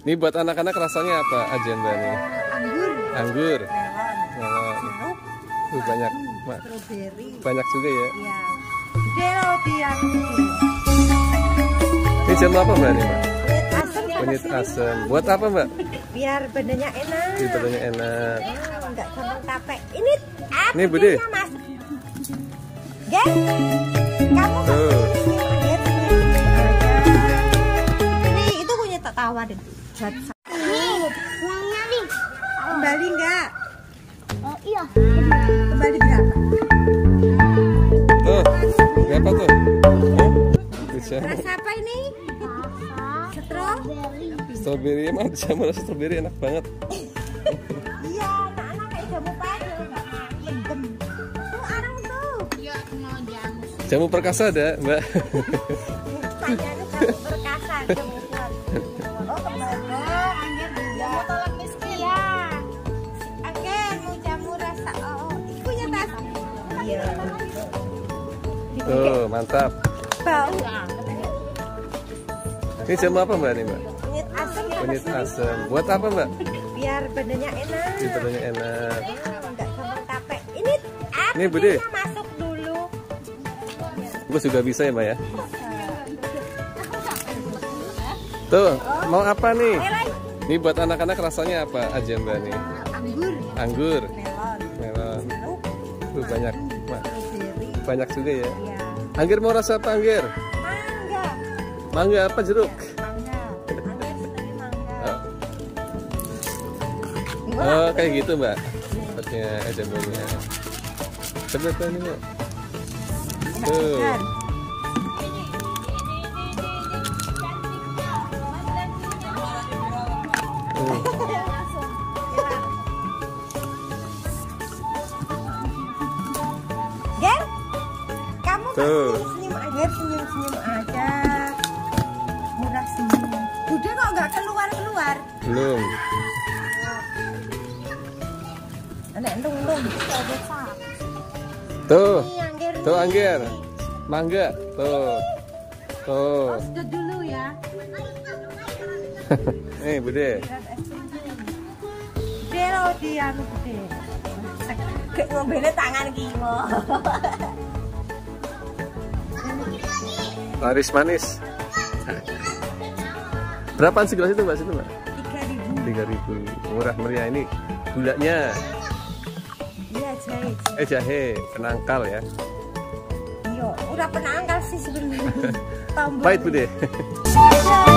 Ini buat anak-anak rasanya apa aja Mbak nih? Anggur. Anggur. Melon. Melon. Banyak. Strawberry. Banyak juga ya. Iya. Gede roti yang gede. Ini jamu apa Mbak nih Mbak? Asam. Kunyit asam. Buat apa Mbak? Biar badannya enak. Badannya enak. Enggak gampang capek. Ini Nih Bude. Mas. Geng. Kamu Tuh. Ini itu kunyit tak tawar deh. Uangnya nih. Kembali enggak? Oh iya. Kembali berapa? Tuh. Berapa tuh? Bisa. Rasa apa ini? Strawberry. Strawberry emang jamu rasa strawberry enak banget. Iya, anak-anak kayak jamu padu enggak mendem. Tuh arang tuh. Iya, mau jamu. Jamu perkasa ada Mbak. Saya itu jamu perkasa jamu kuat. Oh, kembali. Jamu tolak miskin. Iya. Oke, mau jamu rasa itu punya tas. Iya. Tuh, mantap. Bau. Ini jamu apa Mbak nih Mbak? Kunyit asam. Kunyit asam. Buat apa Mbak? Biar badannya enak. Badannya enak. Enggak gampang capek. Ini Ini, Bude. Masuk dulu. Gue juga bisa ya Mbak ya. Tuh, mau apa nih? Ini buat anak-anak rasanya apa aja Mbak nih? Anggur. Anggur. Melon. Melon. Tuh banyak. Strawberry. Banyak juga ya. Iya. Angger mau rasa apa Angger? Mangga. Mangga apa jeruk? Mangga. Angger sendiri mangga. Oh, kayak gitu Mbak. Tempatnya jamunya. Coba tuh ini Mbak. Tuh. Geng, kamu Tuh. senyum aja, senyum aja. Murah senyum. Udah kok nggak keluar. Belum. Nek entung. Tuh. Ini Angger. Tuh Angger. Mangga. Tuh. Tuh. Sudah dulu ya. Nih Bude. Gede roti yang gede. Kayak ngombene tangan kiwa. Laris manis. Berapaan segelas itu Mbak situ Mbak? 3.000. 3.000. Murah meriah ini. Gulanya Iya, jahe. jahe penangkal ya. Iya, udah penangkal sih sebenarnya. Tombol. Pahit Bude. Dadah.